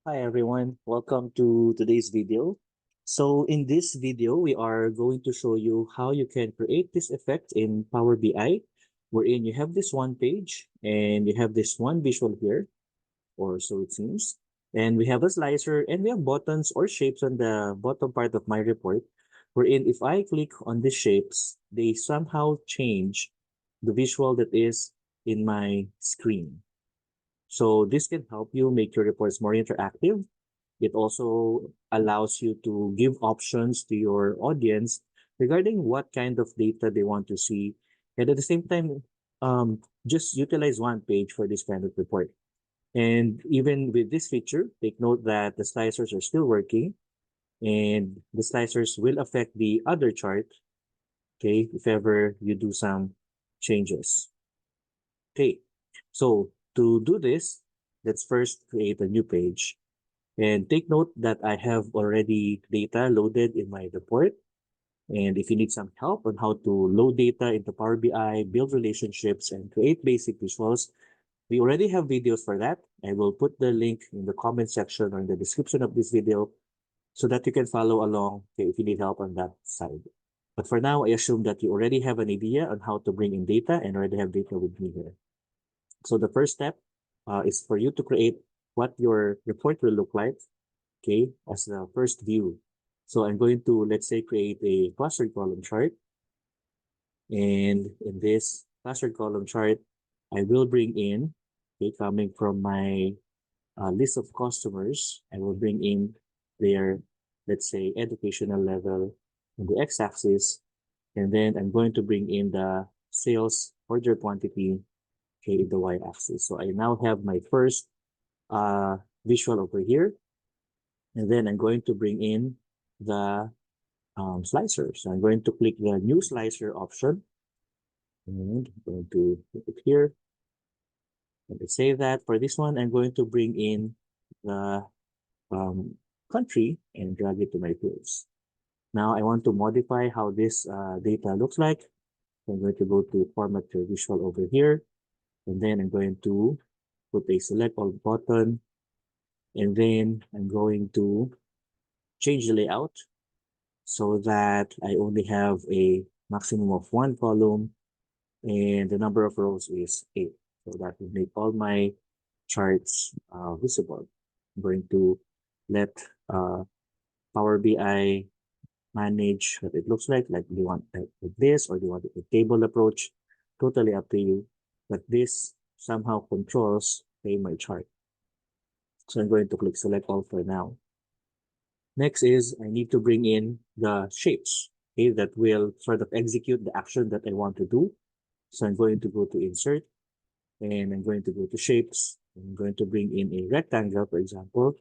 Hi everyone, welcome to today's video. So in this video, we are going to show you how you can create this effect in Power BI, wherein you have this one page and you have this one visual here, or so it seems. And we have a slicer and we have buttons or shapes on the bottom part of my report, wherein if I click on these shapes, they somehow change the visual that is in my screen. So this can help you make your reports more interactive. It also allows you to give options to your audience regarding what kind of data they want to see. And at the same time, just utilize one page for this kind of report. And even with this feature, take note that the slicers are still working and the slicers will affect the other chart, okay, if ever you do some changes. Okay, so to do this, let's first create a new page. And take note that I have already data loaded in my report. And if you need some help on how to load data into Power BI, build relationships, and create basic visuals, we already have videos for that. I will put the link in the comment section or in the description of this video so that you can follow along if you need help on that side. But for now, I assume that you already have an idea on how to bring in data and already have data with me here. So the first step is for you to create what your report will look like, okay, as the first view. So I'm going to, let's say, create a clustered column chart. And in this clustered column chart, I will bring in, okay, coming from my list of customers, I will bring in their, let's say, educational level on the x-axis. And then I'm going to bring in the sales order quantity, okay, in the y-axis. So I now have my first visual over here. And then I'm going to bring in the slicer. So I'm going to click the new slicer option. And I'm going to put it here. And let's say that for this one, I'm going to bring in the um, country and drag it to my fields. Now I want to modify how this data looks like. I'm going to go to format your visual over here. And then I'm going to put a select all button. And then I'm going to change the layout so that I only have a maximum of one column and the number of rows is 8. So that will make all my charts visible. I'm going to let Power BI manage what it looks like do you want like this or do you want a table approach? Totally up to you. But this somehow controls my chart. So I'm going to click select all for now. Next is I need to bring in the shapes, okay, that will sort of execute the action that I want to do. So I'm going to go to insert and I'm going to go to shapes. I'm going to bring in a rectangle, for example.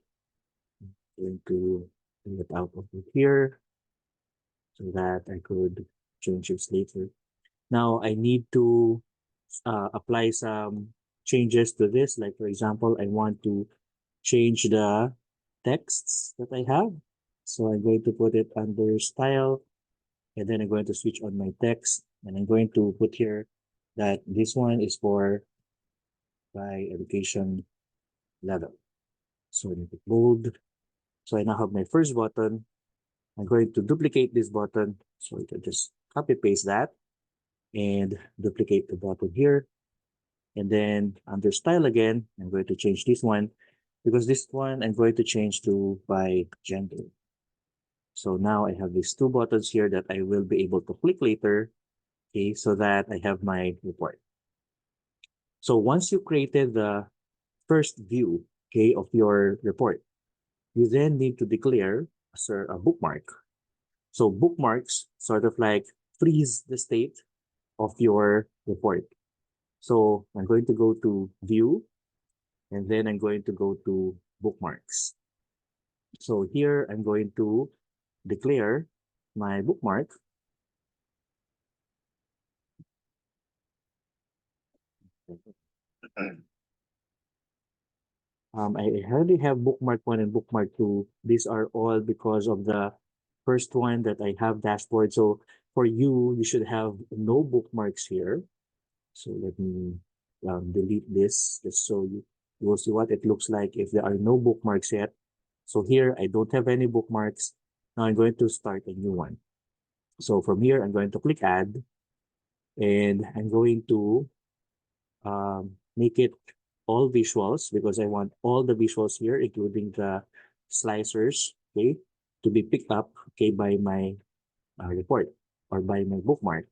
I'm going to bring it out over here so that I could change it later. Now I need to apply some changes to this. Like for example, I want to change the texts that I have. So I'm going to put it under style and then I'm going to switch on my text and I'm going to put here that this one is for my education level. So I make it bold. So I now have my first button. I'm going to duplicate this button. So you can just copy paste that and duplicate the button here. And then under style again, I'm going to change this one because this one I'm going to change to by gender. So now I have these two buttons here that I will be able to click later, okay, so that I have my report. So once you created the first view, okay, of your report, you then need to declare a bookmark. So bookmarks sort of like freeze the state of your report. So I'm going to go to view and then I'm going to go to bookmarks. So here I'm going to declare my bookmark. I already have bookmark 1 and bookmark 2. These are all because of the first one that I have dashboard. So for you, you should have no bookmarks here. So let me delete this just so You will see what it looks like if there are no bookmarks yet. So here, I don't have any bookmarks. Now I'm going to start a new one. So from here, I'm going to click add, and I'm going to make it all visuals because I want all the visuals here, including the slicers, okay, to be picked up, okay, by my report or by my bookmark.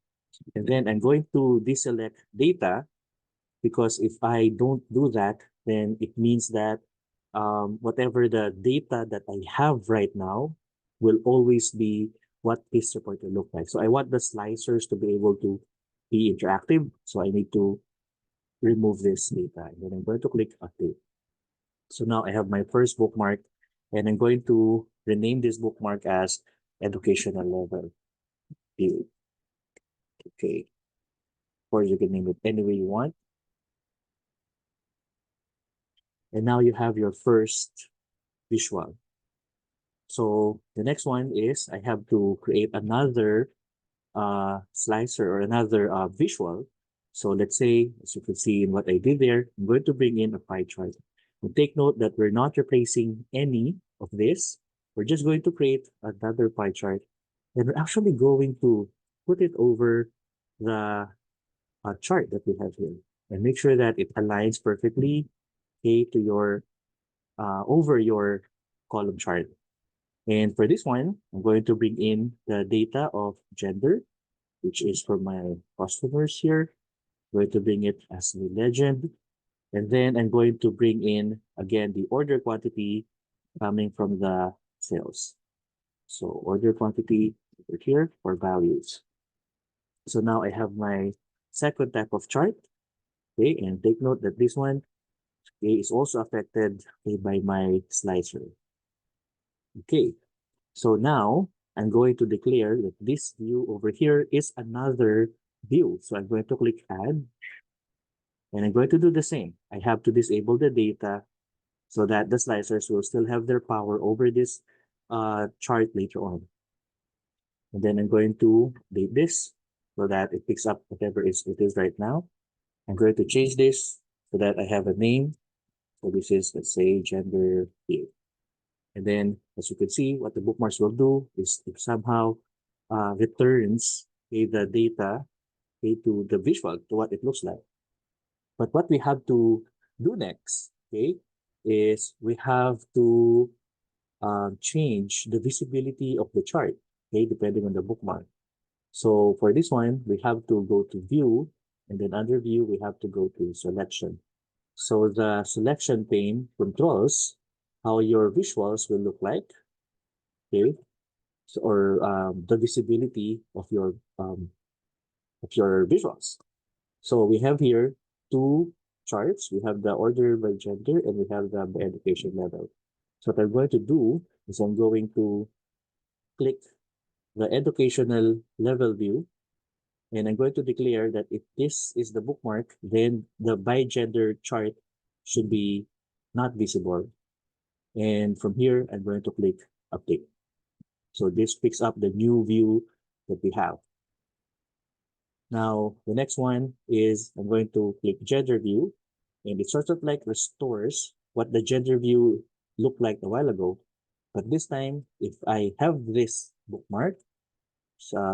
And then I'm going to deselect data because if I don't do that, then it means that whatever the data that I have right now will always be what this report will look like. So I want the slicers to be able to be interactive. So I need to remove this data. And then I'm going to click update. So now I have my first bookmark, and I'm going to rename this bookmark as educational level view. Okay. Or you can name it any way you want. And now you have your first visual. So the next one is I have to create another slicer or another visual. So let's say, as you can see in what I did there, I'm going to bring in a pie chart. And take note that we're not replacing any of this. We're just going to create another pie chart. And we're actually going to put it over the chart that we have here. And make sure that it aligns perfectly, okay, to your over your column chart. And for this one, I'm going to bring in the data of gender, which is for my customers here. I'm going to bring it as the legend. And then I'm going to bring in, again, the order quantity coming from the sales. So order quantity over here for values. So now I have my second type of chart. Okay, and take note that this one, okay, is also affected, okay, by my slicer. Okay, so now I'm going to declare that this view over here is another view. So I'm going to click add, and I'm going to do the same. I have to disable the data so that the slicers will still have their power over this chart later on. And then I'm going to date this so that it picks up whatever it is right now. I'm going to change this so that I have a name. So this is, let's say, gender field. And then, as you can see, what the bookmarks will do is it somehow returns, okay, the data, okay, to the visual, to what it looks like. But what we have to do next, okay, is we have to change the visibility of the chart, okay, depending on the bookmark. So for this one, we have to go to view, and then under view, we have to go to selection. So the selection pane controls how your visuals will look like, okay, so, or the visibility of your visuals. So we have here two charts. We have the order by gender and we have the by education level. So what I'm going to do is I'm going to click the educational level view, and I'm going to declare that if this is the bookmark, then the by gender chart should be not visible. And from here, I'm going to click update. So this picks up the new view that we have. Now, the next one is I'm going to click gender view, and it sort of like restores what the gender view looked like a while ago. But this time, if I have this bookmark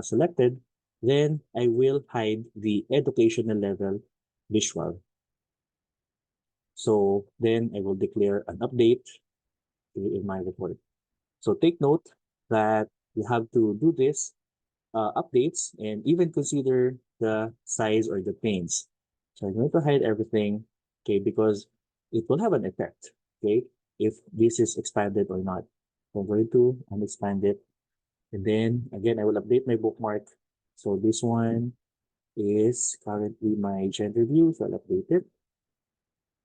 selected, then I will hide the educational level visual. So then I will declare an update in my report. So take note that you have to do this updates and even consider the size or the panes. So I'm going to hide everything, okay, because it will have an effect, okay, if this is expanded or not. So I'm going to unexpand it. And then again, I will update my bookmark. So this one is currently my gender view, so I'll update it.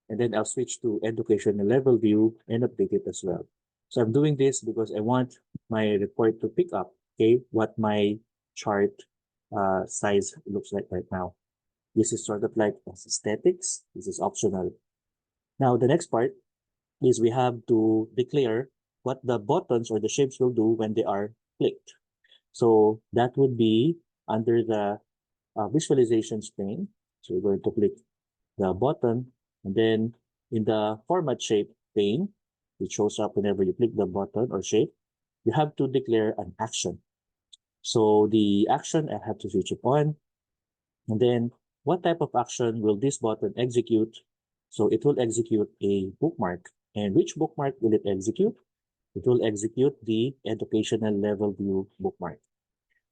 And then I'll switch to educational level view and update it as well. So I'm doing this because I want my report to pick up, okay, what my chart size looks like right now. This is sort of like aesthetics. This is optional. Now, the next part is we have to declare what the buttons or the shapes will do when they are clicked. So that would be under the visualization pane. So we're going to click the button, and then in the format shape pane, which shows up whenever you click the button or shape, you have to declare an action. So the action, I have to switch it on. And then what type of action will this button execute? So it will execute a bookmark. And which bookmark will it execute? It will execute the educational level view bookmark.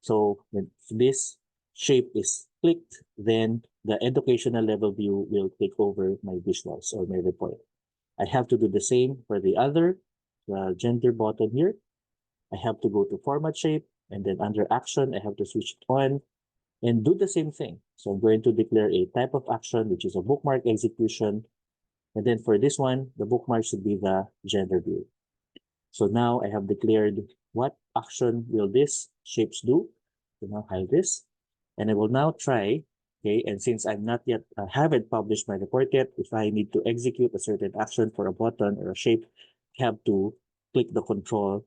So when this shape is clicked, then the educational level view will take over my visuals or my report. I have to do the same for the other, the gender button here. I have to go to format shape, and then under action, I have to switch it on and do the same thing. So I'm going to declare a type of action, which is a bookmark execution. And then for this one, the bookmark should be the gender view. So now I have declared what action will this shapes do. So now hide this. And I will now try, okay, and since I'm not yet, haven't published my report yet, if I need to execute a certain action for a button or a shape, I have to click the control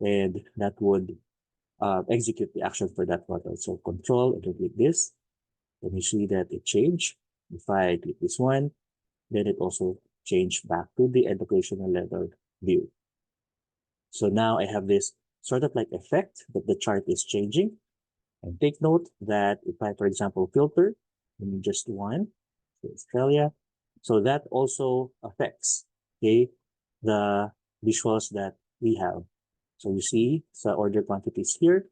and that would execute the action for that button. So control, and then click this. Then you see that it changed. If I click this one, then it also changed back to the educational level view. So now I have this sort of like effect that the chart is changing. And take note that if I, for example, filter, just one, so Australia, so that also affects, okay, the visuals that we have. So you see, the order quantities here.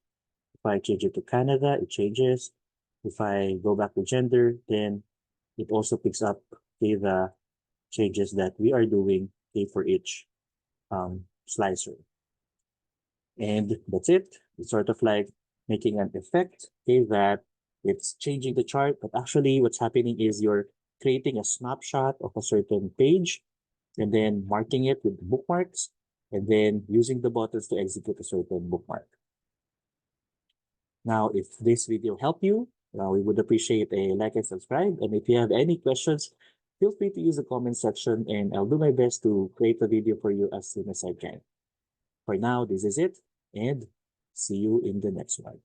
If I change it to Canada, it changes. If I go back to gender, then it also picks up, okay, the changes that we are doing, okay, for each slicer. And that's it. It's sort of like making an effect, okay, that it's changing the chart, but actually what's happening is you're creating a snapshot of a certain page and then marking it with bookmarks and then using the buttons to execute a certain bookmark. Now, if this video helped you, we would appreciate a like and subscribe. And if you have any questions, feel free to use the comment section and I'll do my best to create a video for you as soon as I can. For now, this is it, and see you in the next one.